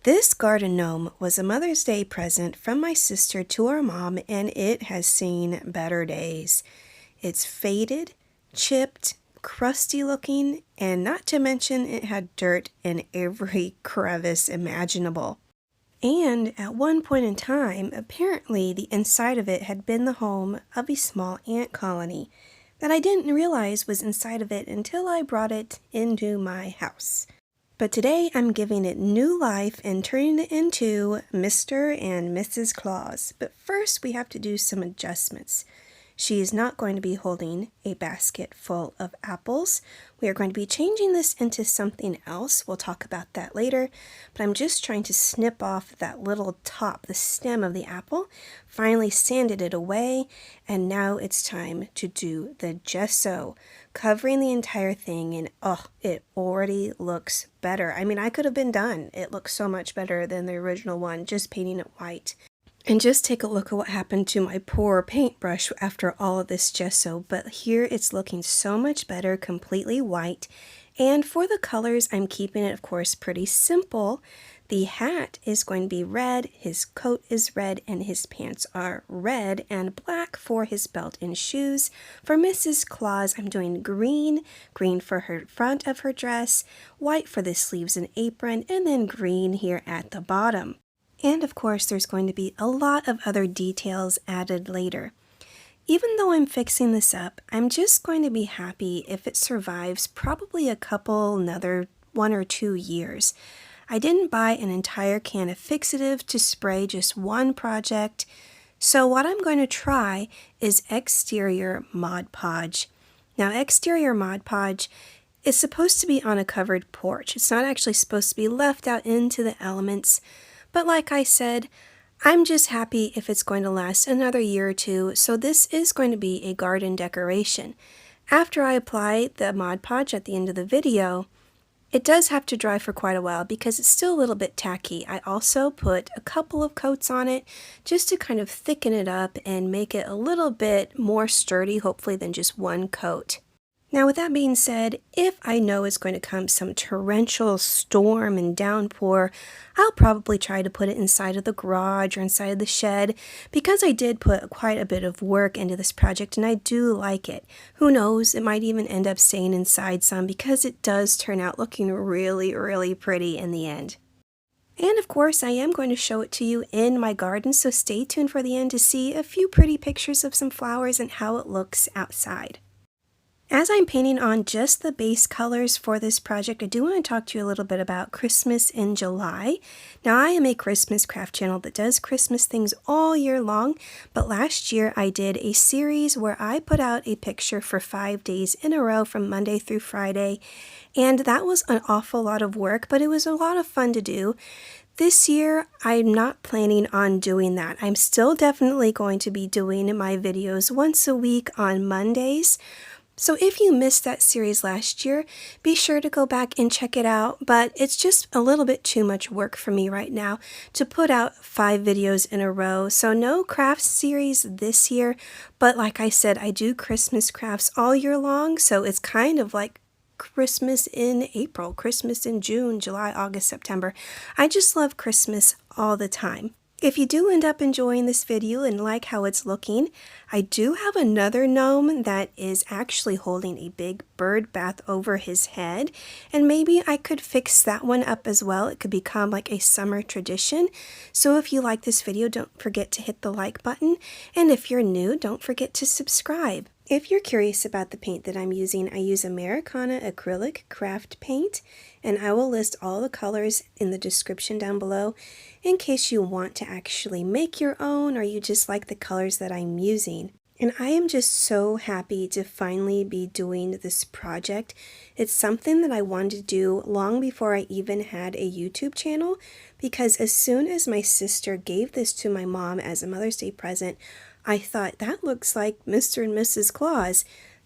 This garden gnome was a Mother's Day present from my sister to our mom, and it has seen better days. It's faded, chipped, crusty looking, and not to mention it had dirt in every crevice imaginable. And at one point in time, apparently the inside of it had been the home of a small ant colony that I didn't realize was inside of it until I brought it into my house. But today I'm giving it new life and turning it into Mr. and Mrs. Claus. But first we have to do some adjustments. She is not going to be holding a basket full of apples. We are going to be changing this into something else. We'll talk about that later. But I'm just trying to snip off that little top, the stem of the apple. Finally sanded it away. And now it's time to do the gesso, covering the entire thing. And oh, it already looks better. I mean, I could have been done. It looks so much better than the original one, just painting it white. And just take a look at what happened to my poor paintbrush after all of this gesso. But here it's looking so much better, completely white. And for the colors, I'm keeping it, of course, pretty simple. The hat is going to be red, his coat is red, and his pants are red and black for his belt and shoes. For Mrs. Claus, I'm doing green for her front of her dress, white for the sleeves and apron, and then green here at the bottom. And of course, there's going to be a lot of other details added later. Even though I'm fixing this up, I'm just going to be happy if it survives probably another 1 or 2 years. I didn't buy an entire can of fixative to spray just one project, so what I'm going to try is exterior Mod Podge. Now, exterior Mod Podge is supposed to be on a covered porch. It's not actually supposed to be left out into the elements. But like I said, I'm just happy if it's going to last another year or two, so this is going to be a garden decoration. After I apply the Mod Podge at the end of the video, it does have to dry for quite a while because it's still a little bit tacky. I also put a couple of coats on it just to kind of thicken it up and make it a little bit more sturdy, hopefully, than just one coat. Now, with that being said, if I know it's going to come some torrential storm and downpour, I'll probably try to put it inside of the garage or inside of the shed because I did put quite a bit of work into this project and I do like it. Who knows, it might even end up staying inside some because it does turn out looking really, really pretty in the end. And of course, I am going to show it to you in my garden, so stay tuned for the end to see a few pretty pictures of some flowers and how it looks outside. As I'm painting on just the base colors for this project, I do want to talk to you a little bit about Christmas in July. Now, I am a Christmas craft channel that does Christmas things all year long, but last year I did a series where I put out a picture for 5 days in a row from Monday through Friday, and that was an awful lot of work, but it was a lot of fun to do. This year, I'm not planning on doing that. I'm still definitely going to be doing my videos once a week on Mondays. So if you missed that series last year, be sure to go back and check it out, but it's just a little bit too much work for me right now to put out 5 videos in a row. So no crafts series this year, but like I said, I do Christmas crafts all year long, so it's kind of like Christmas in April, Christmas in June, July, August, September. I just love Christmas all the time. If you do end up enjoying this video and like how it's looking, I do have another gnome that is actually holding a big bird bath over his head, and maybe I could fix that one up as well. It could become like a summer tradition. So if you like this video, don't forget to hit the like button, and if you're new, don't forget to subscribe. If you're curious about the paint that I'm using, I use Americana Acrylic Craft Paint, and I will list all the colors in the description down below in case you want to actually make your own or you just like the colors that I'm using. And I am just so happy to finally be doing this project. It's something that I wanted to do long before I even had a YouTube channel, because as soon as my sister gave this to my mom as a Mother's Day present, I thought, that looks like Mr. and Mrs. Claus.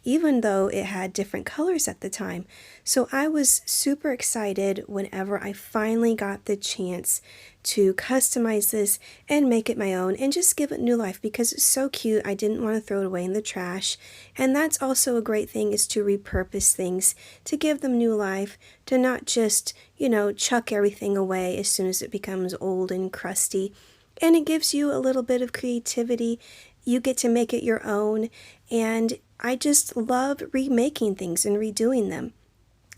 even though it had different colors at the time. So I was super excited whenever I finally got the chance to customize this and make it my own and just give it new life because it's so cute. I didn't want to throw it away in the trash. And that's also a great thing, is to repurpose things, to give them new life, to not just, chuck everything away as soon as it becomes old and crusty. And it gives you a little bit of creativity. You get to make it your own. And I just love remaking things and redoing them.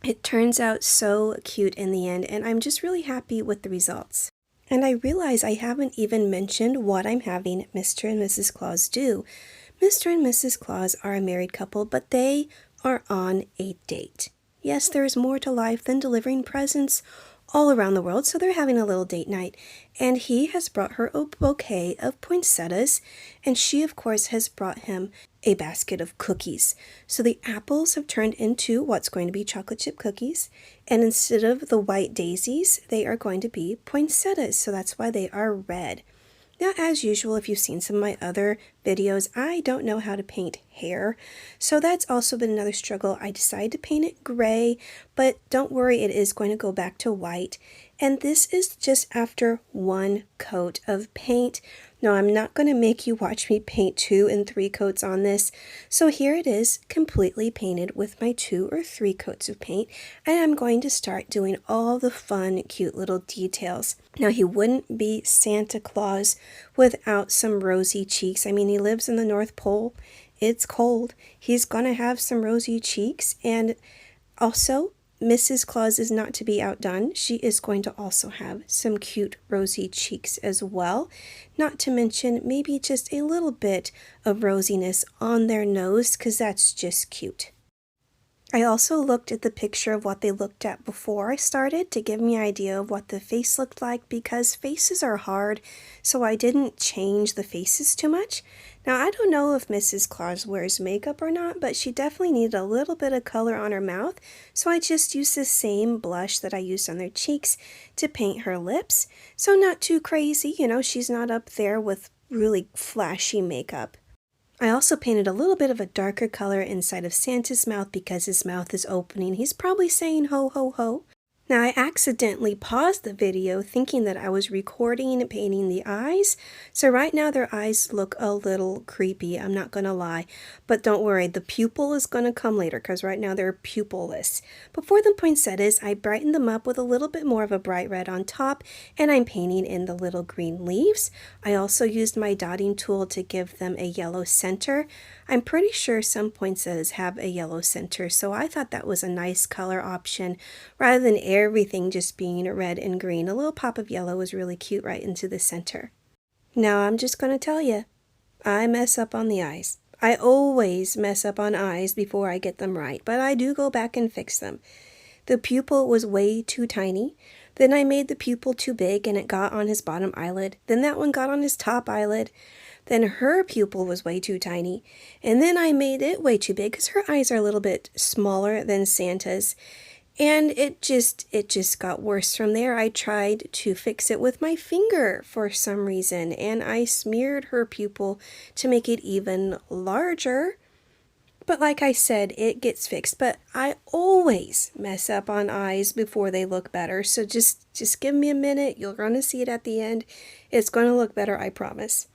It turns out so cute in the end, and I'm just really happy with the results. And I realize I haven't even mentioned what I'm having Mr. and Mrs. Claus do. Mr. and Mrs. Claus are a married couple, but they are on a date. Yes, there is more to life than delivering presents all around the world, so they're having a little date night. And he has brought her a bouquet of poinsettias, and she, of course, has brought him a basket of cookies. So the apples have turned into what's going to be chocolate chip cookies, and instead of the white daisies, they are going to be poinsettias, so that's why they are red. Now, as usual, if you've seen some of my other videos, I don't know how to paint hair, so that's also been another struggle. I decided to paint it gray, but don't worry, it is going to go back to white. And this is just after one coat of paint. No, I'm not going to make you watch me paint 2 and 3 coats on this. So here it is, completely painted with my 2 or 3 coats of paint. And I'm going to start doing all the fun, cute little details. Now, he wouldn't be Santa Claus without some rosy cheeks. I mean, he lives in the North Pole. It's cold. He's going to have some rosy cheeks. And also, Mrs. Claus is not to be outdone. She is going to also have some cute rosy cheeks as well. Not to mention maybe just a little bit of rosiness on their nose, because that's just cute. I also looked at the picture of what they looked at before I started to give me an idea of what the face looked like, because faces are hard, so I didn't change the faces too much. Now, I don't know if Mrs. Claus wears makeup or not, but she definitely needed a little bit of color on her mouth, so I just used the same blush that I used on their cheeks to paint her lips. So not too crazy, she's not up there with really flashy makeup. I also painted a little bit of a darker color inside of Santa's mouth because his mouth is opening. He's probably saying ho ho ho. Now, I accidentally paused the video thinking that I was recording painting the eyes. So right now their eyes look a little creepy, I'm not going to lie. But don't worry, the pupil is going to come later because right now they're pupilless. But for the poinsettias, I brightened them up with a little bit more of a bright red on top, and I'm painting in the little green leaves. I also used my dotting tool to give them a yellow center. I'm pretty sure some poinsettias have a yellow center, so I thought that was a nice color option rather than everything just being red and green. A little pop of yellow was really cute right into the center. Now I'm just going to tell you, I mess up on the eyes. I always mess up on eyes before I get them right, but I do go back and fix them. The pupil was way too tiny. Then I made the pupil too big and it got on his bottom eyelid. Then that one got on his top eyelid. Then her pupil was way too tiny. And then I made it way too big because her eyes are a little bit smaller than Santa's. And it just got worse from there. I tried to fix it with my finger for some reason, and I smeared her pupil to make it even larger. But like I said, it gets fixed. But I always mess up on eyes before they look better. So just give me a minute. You're going to see it at the end. It's going to look better, I promise.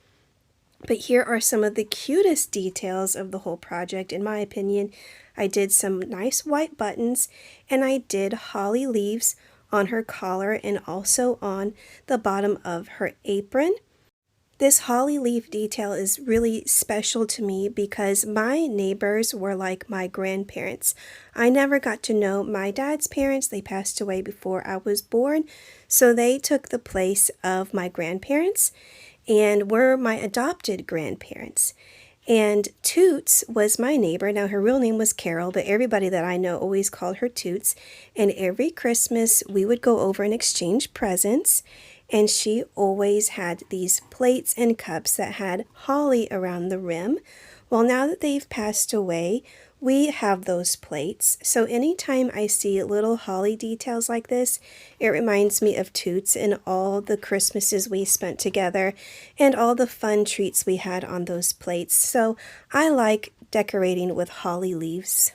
But here are some of the cutest details of the whole project, in my opinion. I did some nice white buttons, and I did holly leaves on her collar and also on the bottom of her apron. This holly leaf detail is really special to me because my neighbors were like my grandparents. I never got to know my dad's parents. They passed away before I was born, so they took the place of my grandparents and were my adopted grandparents. And Toots was my neighbor. Now, her real name was Carol, but everybody that I know always called her Toots. And every Christmas, we would go over and exchange presents. And she always had these plates and cups that had holly around the rim. Well, now that they've passed away, we have those plates. So anytime I see little holly details like this, it reminds me of Toots and all the Christmases we spent together and all the fun treats we had on those plates. So I like decorating with holly leaves.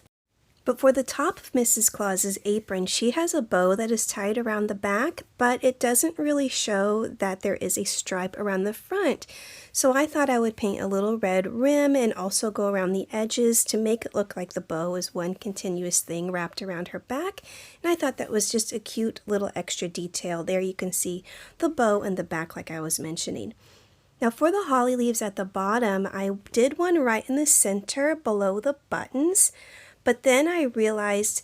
But for the top of Mrs. Claus's apron, she has a bow that is tied around the back, but it doesn't really show that there is a stripe around the front. So I thought I would paint a little red rim and also go around the edges to make it look like the bow is one continuous thing wrapped around her back. And I thought that was just a cute little extra detail. There you can see the bow in the back like I was mentioning. Now for the holly leaves at the bottom, I did one right in the center below the buttons. But then I realized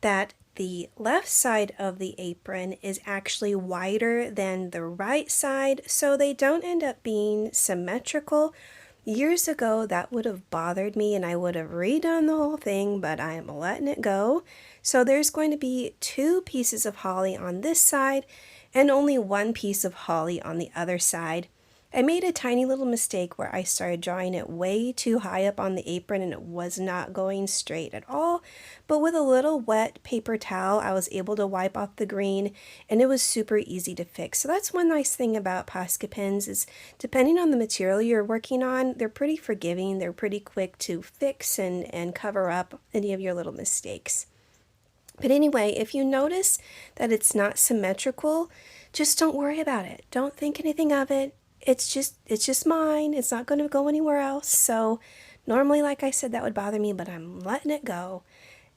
that the left side of the apron is actually wider than the right side, so they don't end up being symmetrical. Years ago, that would have bothered me and I would have redone the whole thing, but I'm letting it go. So there's going to be 2 pieces of holly on this side and only 1 piece of holly on the other side. I made a tiny little mistake where I started drawing it way too high up on the apron and it was not going straight at all. But with a little wet paper towel, I was able to wipe off the green and it was super easy to fix. So that's one nice thing about POSCA pens is depending on the material you're working on, they're pretty forgiving. They're pretty quick to fix and cover up any of your little mistakes. But anyway, if you notice that it's not symmetrical, just don't worry about it. Don't think anything of it. It's just mine. It's not going to go anywhere else. So normally, like I said, that would bother me, but I'm letting it go.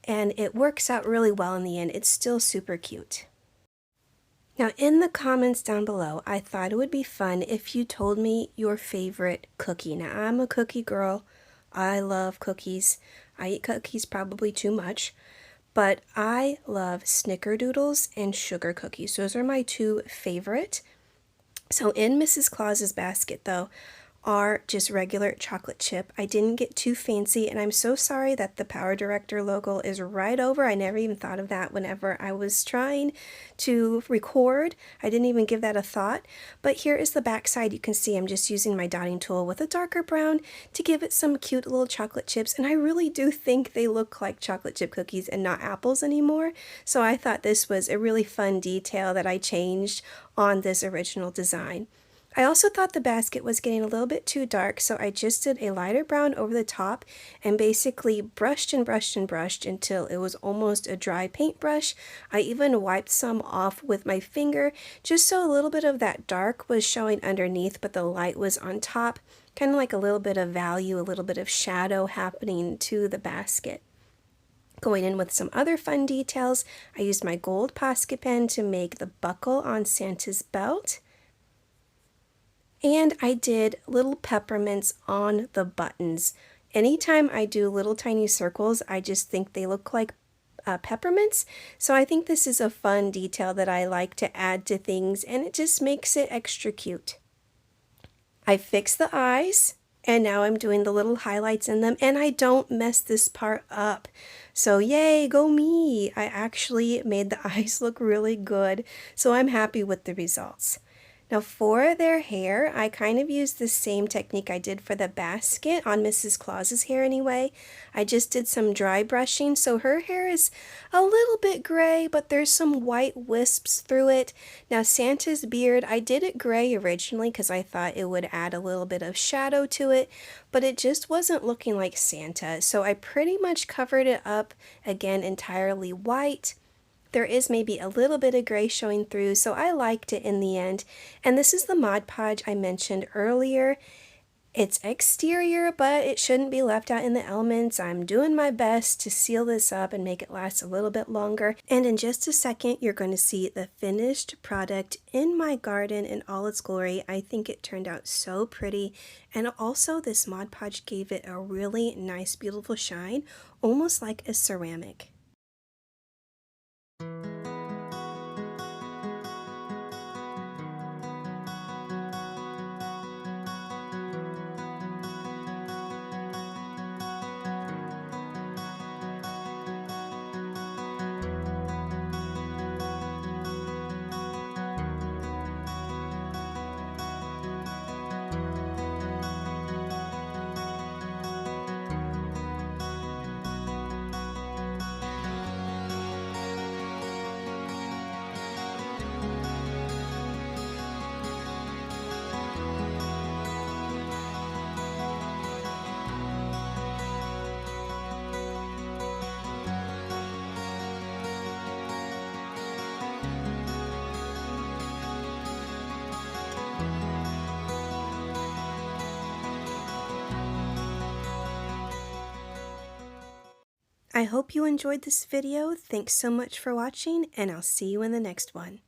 And it works out really well in the end. It's still super cute. Now in the comments down below, I thought it would be fun if you told me your favorite cookie. Now I'm a cookie girl. I love cookies. I eat cookies probably too much. But I love snickerdoodles and sugar cookies. Those are my 2 favorite. So in Mrs. Claus's basket, though, are just regular chocolate chip. I didn't get too fancy, and I'm so sorry that the Power Director logo is right over. I never even thought of that whenever I was trying to record. I didn't even give that a thought. But here is the back side. You can see I'm just using my dotting tool with a darker brown to give it some cute little chocolate chips, and I really do think they look like chocolate chip cookies and not apples anymore. So I thought this was a really fun detail that I changed on this original design. I also thought the basket was getting a little bit too dark, so I just did a lighter brown over the top and basically brushed and brushed and brushed until it was almost a dry paintbrush. I even wiped some off with my finger just so a little bit of that dark was showing underneath, but the light was on top, kind of like a little bit of value, a little bit of shadow happening to the basket. Going in with some other fun details, I used my gold POSCA pen to make the buckle on Santa's belt. And I did little peppermints on the buttons. Anytime I do little tiny circles, I just think they look like peppermints. So I think this is a fun detail that I like to add to things, and it just makes it extra cute. I fixed the eyes, and now I'm doing the little highlights in them, and I don't mess this part up. So yay, go me! I actually made the eyes look really good, so I'm happy with the results. Now for their hair, I kind of used the same technique I did for the basket on Mrs. Claus's hair anyway. I just did some dry brushing, so her hair is a little bit gray, but there's some white wisps through it. Now Santa's beard, I did it gray originally because I thought it would add a little bit of shadow to it, but it just wasn't looking like Santa, so I pretty much covered it up again entirely white. There is maybe a little bit of gray showing through, so I liked it in the end. And this is the Mod Podge I mentioned earlier. It's exterior, but it shouldn't be left out in the elements. I'm doing my best to seal this up and make it last a little bit longer. And in just a second, you're going to see the finished product in my garden in all its glory. I think it turned out so pretty. And also this Mod Podge gave it a really nice, beautiful shine, almost like a ceramic. I hope you enjoyed this video. Thanks so much for watching, and I'll see you in the next one.